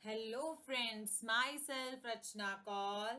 Hello friends, myself Rachna Kaul.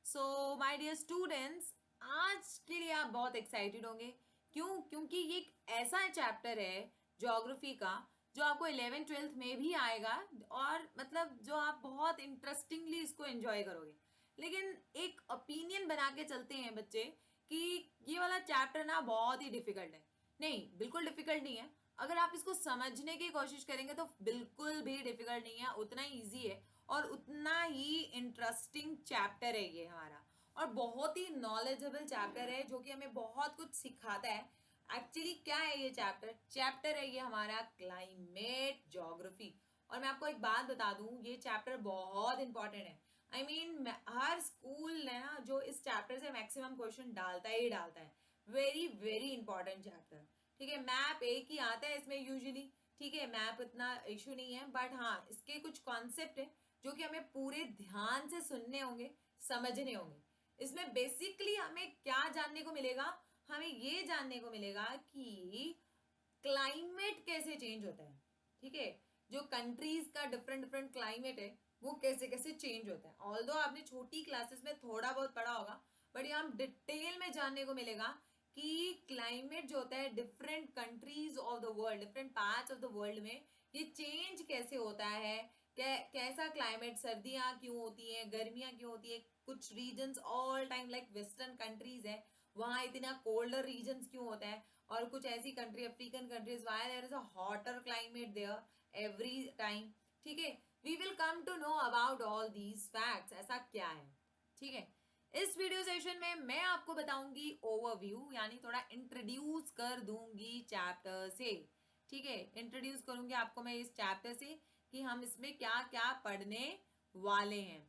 So my dear students, आज के लिए आप बहुत एक्साइटेड होंगे. क्योंकि ये एक ऐसा चैप्टर है ज्योग्राफी का जो आपको 11th 12th में भी आएगा और मतलब जो आप बहुत इंटरेस्टिंगली इसको एंजॉय करोगे. लेकिन एक ओपिनियन बना के चलते हैं बच्चे कि ये वाला चैप्टर ना बहुत ही डिफिकल्ट है. नहीं, बिल्कुल डिफिकल्ट नहीं है. अगर आप इसको समझने की कोशिश करेंगे तो बिल्कुल भी डिफिकल्ट नहीं है, उतना ही ईजी है और उतना ही इंटरेस्टिंग चैप्टर है ये हमारा. और बहुत ही नॉलेजेबल चैप्टर है जो कि हमें बहुत कुछ सिखाता है. एक्चुअली क्या है ये चैप्टर है ये हमारा क्लाइमेट ज्योग्राफी. और मैं आपको एक बात बता दूं, ये चैप्टर बहुत इंपॉर्टेंट है. आई मीन हर स्कूल है ना जो इस चैप्टर से मैक्सिमम क्वेश्चन डालता ही डालता है. Very very important chapter. ठीक है, मैप एक ही आता है इसमें यूजुअली. ठीक है, मैप इतना इशू नहीं है, बट हाँ इसके कुछ कॉन्सेप्ट है जो कि हमें पूरे ध्यान से सुनने होंगे, समझने होंगे. इसमें बेसिकली हमें क्या जानने को मिलेगा? हमें ये जानने को मिलेगा कि क्लाइमेट कैसे चेंज होता है. ठीक है, जो कंट्रीज का डिफरेंट डिफरेंट क्लाइमेट है वो कैसे कैसे चेंज होता है. ऑल्दो आपने छोटी क्लासेस में थोड़ा बहुत पढ़ा होगा, बट यहाँ डिटेल में जानने को मिलेगा कि क्लाइमेट जो होता है different countries of the world, different parts of the world में ये चेंज कैसे होता है. कैसा क्लाइमेट, सर्दियां क्यों होती हैं, गर्मियां क्यों होती है. कुछ reasons all time like western countries है, वहां इतना कोल्डर रीजन्स क्यों होता है. और कुछ ऐसी country, African countries, why there is a hotter climate there every time. ठीक है, we will come to know about all these facts. ऐसा क्या है. ठीक है, इस वीडियो सेशन में मैं आपको बताऊंगी ओवरव्यू, यानी थोड़ा इंट्रोड्यूस कर दूंगी चैप्टर से. ठीक है, इंट्रोड्यूस करूंगी आपको मैं इस चैप्टर से कि हम इसमें क्या क्या पढ़ने वाले हैं.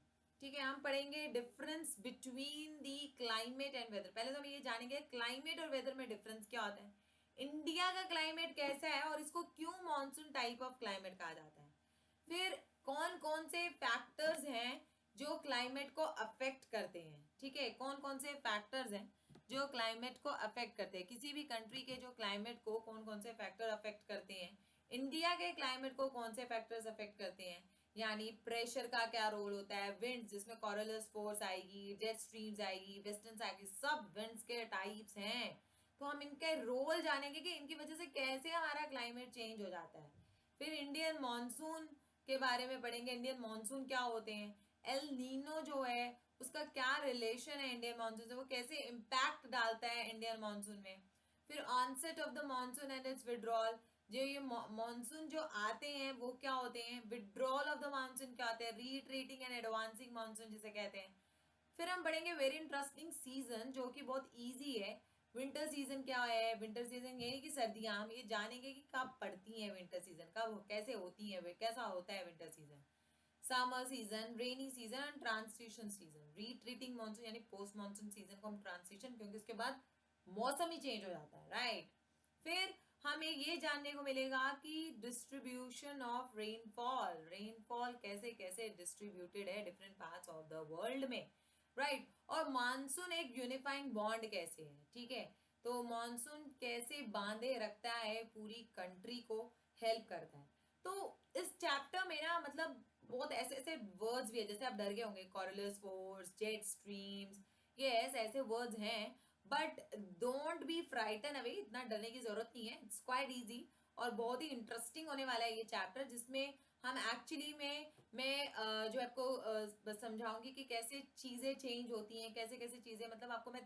ठीक है, हम पढ़ेंगे difference between the climate and weather. पहले तो हम ये जानेंगे क्लाइमेट और वेदर में डिफरेंस क्या होता है, इंडिया का क्लाइमेट कैसा है और इसको क्यों मानसून टाइप ऑफ क्लाइमेट कहा जाता है. फिर कौन कौन से फैक्टर्स हैं जो क्लाइमेट को अफेक्ट करते हैं. ठीक है, कौन कौन से फैक्टर्स हैं जो क्लाइमेट को अफेक्ट करते हैं, किसी भी कंट्री के जो क्लाइमेट को कौन कौन से फैक्टर अफेक्ट करते हैं, इंडिया के क्लाइमेट को कौन से फैक्टर्स अफेक्ट करते हैं. यानी प्रेशर का क्या रोल होता है, विंड्स जिसमें कॉरलस फोर्स आएगी, जेट स्ट्रीम्स आएगी, वेस्टर्न आएगी, सब विंड्स के टाइप्स हैं. तो हम इनके रोल जानेंगे कि इनकी वजह से कैसे हमारा क्लाइमेट चेंज हो जाता है. फिर इंडियन मॉनसून के बारे में पढ़ेंगे, इंडियन मॉनसून क्या होते हैं, एल नीनो जो है उसका क्या रिलेशन है इंडियन मॉनसून से, वो कैसे इम्पैक्ट डालता है इंडियन मॉनसून में. फिर onset of the monsoon and its withdrawal, जो ये मॉनसून जो आते हैं वो क्या होते हैं, विड्रॉल ऑफ द मॉनसून क्या होते हैं, रीट्रेटिंग एंड एडवांसिंग मॉनसून जिसे कहते हैं. फिर हम पढ़ेंगे वेरी इंटरेस्टिंग सीजन जो कि बहुत इजी है. विंटर सीजन क्या है, विंटर सीजन ये है कि सर्दियां, हम ये जानेंगे कि कब पड़ती हैं विंटर सीजन, कब कैसे होती है, कैसा होता है winter season. Summer season, rainy season and transition season. Retreating monsoon यानी पोस्ट मानसून सीजन को हम ट्रांसिशन, क्योंकि उसके बाद मौसम ही चेंज हो जाता है, राइट. फिर हमें ये जानने को मिलेगा कि डिस्ट्रीब्यूशन ऑफ रेनफॉल, रेनफॉल कैसे कैसे डिस्ट्रीब्यूटेड है different parts of the world में, राइट. और मानसून एक यूनिफाइंग बॉन्ड कैसे है. ठीक है, तो मानसून कैसे बांधे रखता है पूरी कंट्री को, हेल्प करता है. तो इस चैप्टर में ना मतलब बहुत ऐसे ऐसे वर्ड्स भी है, जैसे आप डर गए होंगे, कॉरलस फोर्स, जेट स्ट्रीम्स, ये ऐसे वर्ड्स हैं. But don't be frighten away, इतना डरने की जरूरत नहीं है, इट्स क्वाइट इजी. और बहुत ही इंटरेस्टिंग होने वाला है ये चैप्टर, जिसमें हम एक्चुअली में मैं जो आपको बस समझाऊंगी कि कैसे चीजें चेंज होती हैं, कैसे कैसे चीजें, मतलब आपको मैं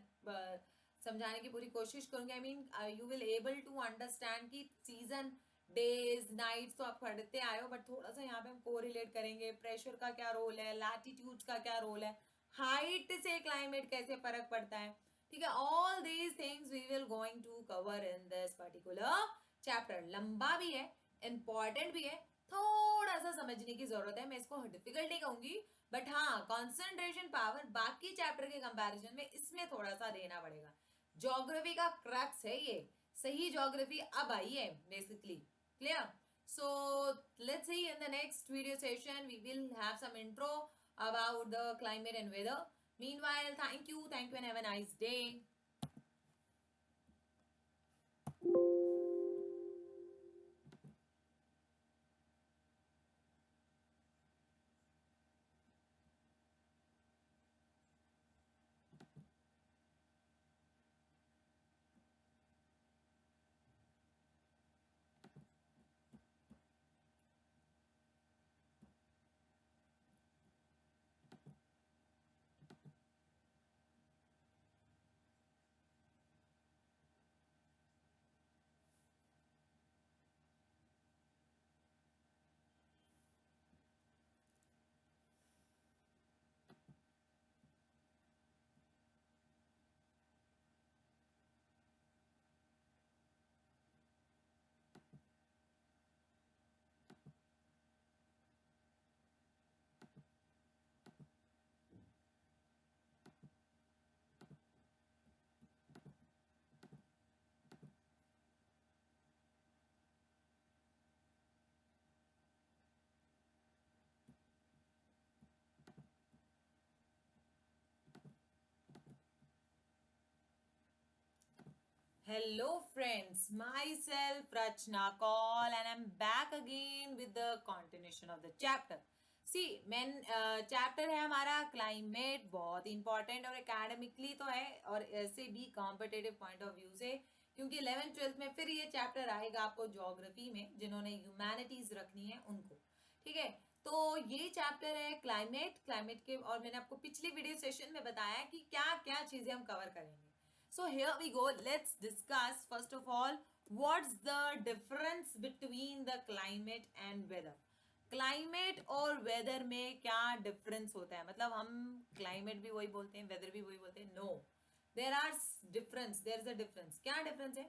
समझाने की पूरी कोशिश करूंगी. I mean you will able to understand कि सीजन, डेज, नाइट्स तो आप पढ़ते आए हो, बट थोड़ा सा यहाँ पे हम कोरिलेट करेंगे. प्रेशर का क्या रोल है, लैटिट्यूड का क्या रोल है, हाइट से क्लाइमेट कैसे फर्क पड़ता है. ठीक है, all these things we will going to cover in this particular chapter. लंबा भी है, इंपॉर्टेंट भी है, थोड़ा सा समझने की जरूरत है. मैं इसको डिफिकल्ट नहीं कहूंगी, बट हाँ कंसंट्रेशन पावर बाकी चैप्टर के कंपैरिजन में इसमें थोड़ा सा देना पड़ेगा. ज्योग्राफी का क्रक्स है ये, सही ज्योग्राफी अब आई है basically. Clear. So let's see in the next video session we will have some intro about the climate and weather. Meanwhile, thank you and have a nice day. Hello friends, myself Rachna Kaul and I'm back again with the continuation of the chapter. See, chapter है हमारा climate, बहुत important और academically तो है और ऐसे भी competitive point of view से, क्योंकि 11th-12th में फिर ये चैप्टर आएगा आपको ज्योग्राफी में, जिन्होंने ह्यूमैनिटीज रखनी है उनको, ठीक है। तो ये चैप्टर है क्लाइमेट के, और मैंने आपको पिछली वीडियो सेशन में बताया कि क्या क्या चीजें हम कवर करेंगे। So here we go. Let's discuss first of all what's the difference between the climate and weather. Climate और वेदर में क्या डिफरेंस होता है, मतलब हम क्लाइमेट भी वही बोलते हैं, वेदर भी वही बोलते हैं? No, there are difference, there is a difference. क्या डिफरेंस है?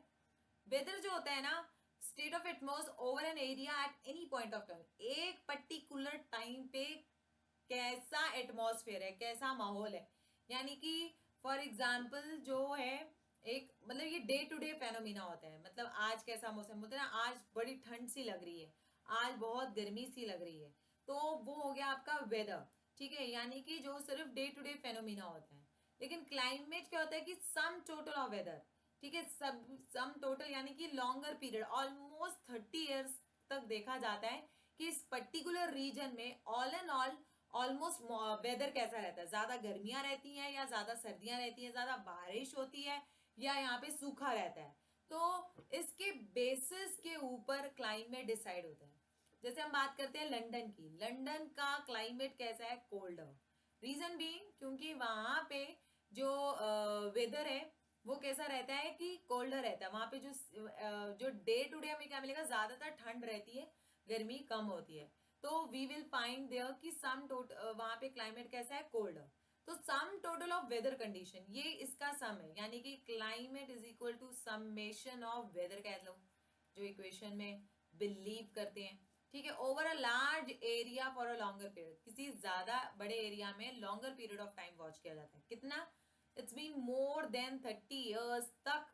वेदर जो होता है ना, state of atmosphere over an area at any point of time, एक पर्टिकुलर टाइम पे कैसा एटमॉस्फेयर है, कैसा माहौल है। यानी कि फॉर एग्जाम्पल जो है एक, मतलब ये डे टू डे फेनोमिना होता है, मतलब आज कैसा मौसम होता है ना, आज बड़ी ठंड सी लग रही है, आज बहुत गर्मी सी लग रही है, तो वो हो गया आपका वेदर, ठीक है। यानी कि जो सिर्फ डे टू डे फेनोमिना होता है। लेकिन क्लाइमेट क्या होता है कि सम टोटल ऑफ वेदर, ठीक है, सब सम टोटल, यानी कि लॉन्गर पीरियड, ऑलमोस्ट 30 years तक देखा जाता है कि इस पर्टिकुलर रीजन में all and all almost weather कैसा रहता है, ज्यादा गर्मियां रहती हैं या ज्यादा सर्दियां रहती हैं, ज्यादा बारिश होती है या यहाँ पे सूखा रहता है। तो इसके बेसिस के ऊपर क्लाइमेट डिसाइड होता है। जैसे हम बात करते हैं लंदन की, लंदन का क्लाइमेट कैसा है? कोल्डर। रीजन भी क्योंकि वहां पे जो वेदर है वो कैसा रहता है कि कोल्डर रहता है। वहां पे जो डे टू डे हमें क्या मिलेगा, ज्यादातर ठंड रहती है, गर्मी कम होती है। तो वी विल फाइंड देयर कि सम टोटल वहां पे क्लाइमेट कैसा है? कोल्डर। तो sum total of weather condition, ये इसका सम है, यानी कि climate is equal to summation of weather कह लो, जो इक्वेशन में बिलीव करते हैं, ठीक है। Over a large area for a longer period, किसी ज्यादा बड़े एरिया में longer period of time watch किया जाता है। कितना? It's been more than 30 years तक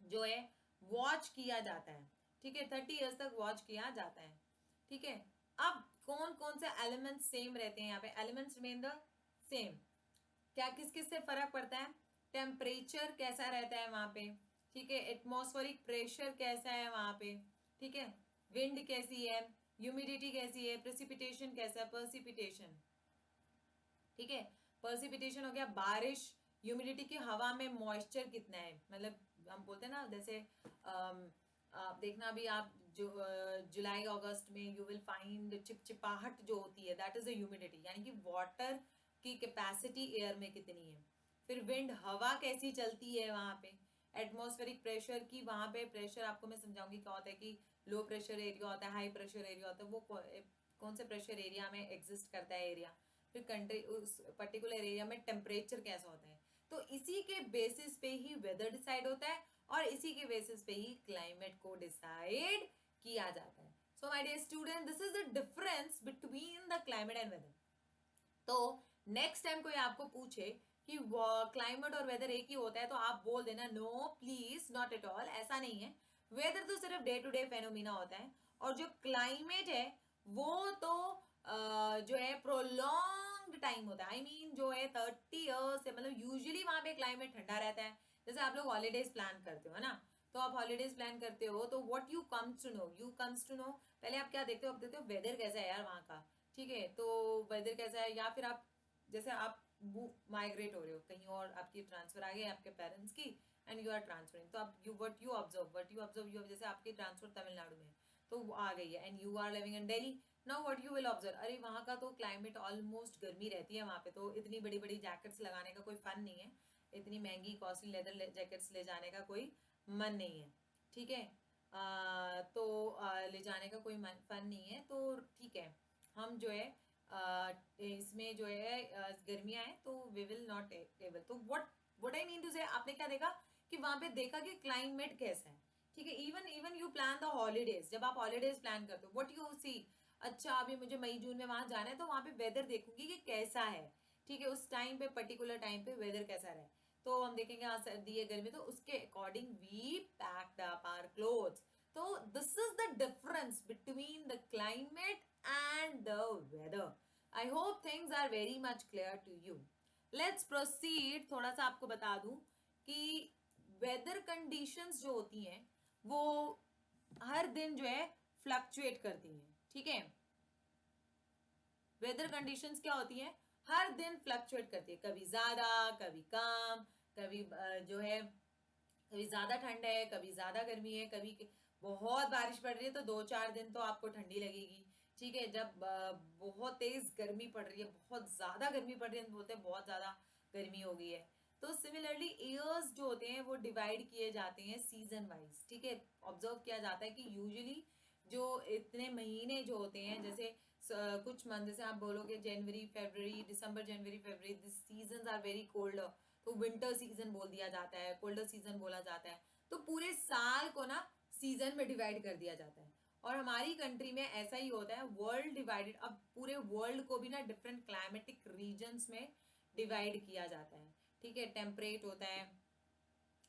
जो है वॉच किया जाता है, ठीक है। 30 years तक वॉच किया जाता है, ठीक है। अब कौन कौन से एलिमेंट्स सेम रहते हैं यहाँ पे? Elements remain the same. क्या किस किस से फर्क पड़ता है? टेम्परेचर कैसा रहता है वहां पे, ठीक है, एटमॉस्फेरिक प्रेशर कैसा है वहां पे, ठीक है, विंड कैसी है, ह्यूमिडिटी कैसी है, प्रेसिपिटेशन कैसा है, पर्सिपिटेशन, ठीक है। पर्सिपिटेशन हो गया बारिश, ह्यूमिडिटी की हवा में मॉइस्चर कितना है, मतलब हम बोलते हैं ना, जैसे आप देखना भी, आप जो जुलाई अगस्त में यू विल फाइंड चिपचिपाहट जो होती है, दैट इज अ ह्यूमिडिटी, यानी कि वाटर की कैपेसिटी एयर में कितनी है। फिर विंड, हवा कैसी चलती है वहां पे। एटमॉस्फेरिक प्रेशर की, वहां पे प्रेशर आपको मैं समझाऊंगी क्या होता है, कि लो प्रेशर एरिया होता है, हाई प्रेशर एरिया होता है, वो कौन से प्रेशर एरिया में एग्जिस्ट करता है एरिया। फिर कंट्री, उस पर्टिकुलर एरिया में टेम्परेचर कैसा होता है। तो इसी के बेसिस पे ही वेदर डिसाइड होता है और इसी के बेसिस पे ही क्लाइमेट को डिसाइड किया जाता है। So my dear student, this is the difference between the climate and weather. तो नेक्स्ट टाइम कोई आपको पूछे कि क्लाइमेट और वेदर एक ही होता है, तो आप बोल देना no please, not at all, ऐसा नहीं है। वेदर तो सिर्फ डे टू डे फेनोमिना होता है, और जो क्लाइमेट है वो तो जो है प्रोलॉन्ग्ड टाइम होता है। जो है 30 years से, मतलब यूजुअली वहां पे क्लाइमेट ठंडा रहता है। जैसे आप लोग हॉलीडेज प्लान करते हो, है ना, तो आप हॉलीडेज प्लान करते हो, तो what you comes to know, पहले आप क्या देखते हो? आप देखते हो वेदर कैसा है यार वहाँ का, ठीक है, तो वेदर कैसा है। या फिर आप, जैसे आप माइग्रेट हो रहे हो कहीं और, आपकी ट्रांसफर आ गई आपके पेरेंट्स की, एंड यू आर ट्रांसफरिंग, तो आप यू ऑब्जर्व जैसे आपकी ट्रांसफर तमिलनाडु में, तो वो आ गई है, and you are living in Delhi. Now what you will observe, अरे वहाँ का तो क्लाइमेट ऑलमोस्ट गर्मी रहती है वहाँ पे, तो इतनी बड़ी बड़ी जैकेट्स लगाने का कोई फन नहीं है, इतनी महंगी कॉस्टली लेदर जैकेट्स ले जाने का कोई मन नहीं है, ठीक है। ले जाने का कोई फन नहीं है, तो ठीक है, हम जो है इसमें जो है गर्मियाँ हैं, तो वी विल नॉट एबल। तो व्हाट आई मीन टू से, आपने क्या देखा कि वहां पे देखा कि क्लाइमेट कैसा है, ठीक है। Even even you plan the holidays, जब आप हॉलीडेज प्लान करते हो, व्हाट यू सी, अच्छा अभी मुझे मई जून में वहां जाना है, तो वहां पे वेदर देखूंगी कि कैसा है, ठीक है, उस टाइम पे पर्टिकुलर टाइम पे वेदर कैसा रहे। तो हम देखेंगे हाँ सर्दी है गर्मी, तो उसके according we packed up our clothes. तो this is the difference between the climate and the weather. I hope things are very much clear to you. Let's proceed. थोड़ा सा आपको बता दूं कि वेदर कंडीशंस जो होती हैं वो हर दिन जो है फ्लक्चुएट करती हैं, ठीक है। वेदर कंडीशंस क्या होती हैं, हर दिन फ्लक्चुएट करती है, कभी ज्यादा कभी कम, कभी जो है कभी ज्यादा ठंड है, कभी ज्यादा गर्मी है, कभी बहुत बारिश पड़ रही है तो 2-4 दिन तो आपको ठंडी लगेगी, ठीक है। जब बहुत तेज गर्मी पड़ रही है, बहुत ज्यादा गर्मी पड़ रही है, बोलते हैं बहुत ज्यादा गर्मी हो गई है। तो सिमिलरली ईयर्स जो होते हैं वो डिवाइड किए जाते हैं सीजन वाइज, ठीक है। ऑब्जर्व किया जाता है कि यूजुअली जो इतने महीने जो होते हैं, जैसे कुछ मंथ, जैसे आप बोलोगे जनवरी फरवरी दिसंबर, जनवरी फरवरी, this season are very cold, तो विंटर सीजन बोल दिया जाता है, कोल्डर सीजन बोला जाता है। तो पूरे साल को ना सीजन में डिवाइड कर दिया जाता है, और हमारी कंट्री में ऐसा ही होता है, वर्ल्ड डिवाइडेड। अब पूरे वर्ल्ड को भी ना डिफरेंट क्लाइमेटिक रीजन्स में डिवाइड किया जाता है, ठीक है। टेम्परेट होता है,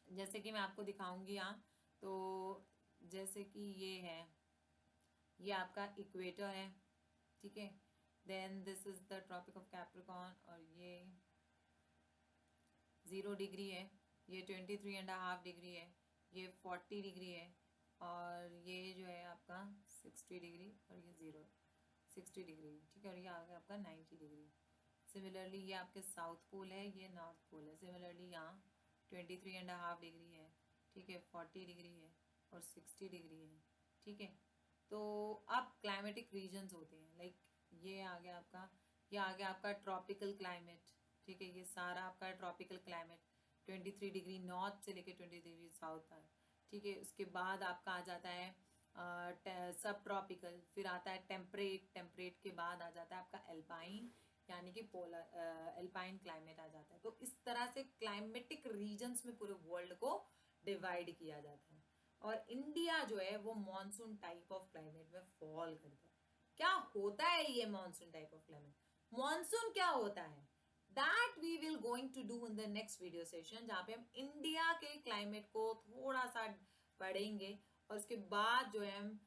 जैसे कि मैं आपको दिखाऊंगी यहाँ, तो जैसे कि ये आपका इक्वेटर है, ठीक है। Then this is the tropic of Capricorn, और ये 0 डिग्री है, ये 23.5 डिग्री है, ये 40 डिग्री है, और ये जो है आपका 60 डिग्री, और ये 60 डिग्री, ठीक है। और ये आ गया आपका 90 डिग्री। सिमिलरली ये आपके साउथ पोल है, ये नॉर्थ पोल है। सिमिलरली यहाँ 23.5 डिग्री है, ठीक है, 40 डिग्री है, और 60 डिग्री है, ठीक है। तो अब क्लाइमेटिक रीजन्स होते हैं, लाइक ये आ गया आपका, ये आ गया आपका ट्रॉपिकल क्लाइमेट, ठीक है। ये सारा आपका ट्रॉपिकल क्लाइमेट 23 डिग्री नॉर्थ से लेकर 20 डिग्री साउथ तक, ठीक है। उसके बाद आपका आ जाता है सब ट्रॉपिकल, फिर आता है टेम्परेट, टेम्परेट के बाद आ जाता है आपका एल्पाइन, यानी कि पोलर एल्पाइन क्लाइमेट आ जाता है। तो इस तरह से क्लाइमेटिक रीजन्स में पूरे वर्ल्ड को डिवाइड किया जाता है। और इंडिया जो है वो मॉनसून टाइप ऑफ क्लाइमेट में फॉल करता है। क्या होता है ये monsoon type of climate, monsoon क्या होता है, that we will going to do in the next video session, जहाँ पे हम इंडिया के क्लाइमेट को थोड़ा सा पढ़ेंगे, और उसके बाद जो है हम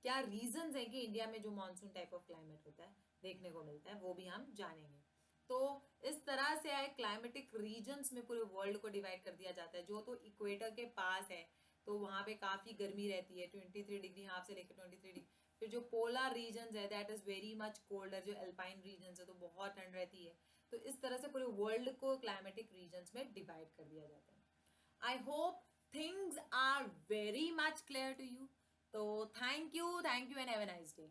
क्या रीजंस है कि इंडिया में जो मॉनसून टाइप ऑफ क्लाइमेट होता है देखने को मिलता है, वो भी हम जानेंगे। तो इस तरह से आए क्लाइमेटिक रीजन्स में पूरे वर्ल्ड को डिवाइड कर दिया जाता है। जो तो इक्वेटर के पास है तो वहाँ पे काफ़ी गर्मी रहती है, 23 डिग्री हाफ से लेकर 23 डिग्री। फिर जो पोलर रीजन्स है that is very much colder, जो अल्पाइन रीजन्स है तो बहुत ठंड रहती है। तो इस तरह से पूरे वर्ल्ड को क्लाइमेटिक रीजन्स में डिवाइड कर दिया जाता है। I hope things are very much clear to you. तो thank you and have a nice day.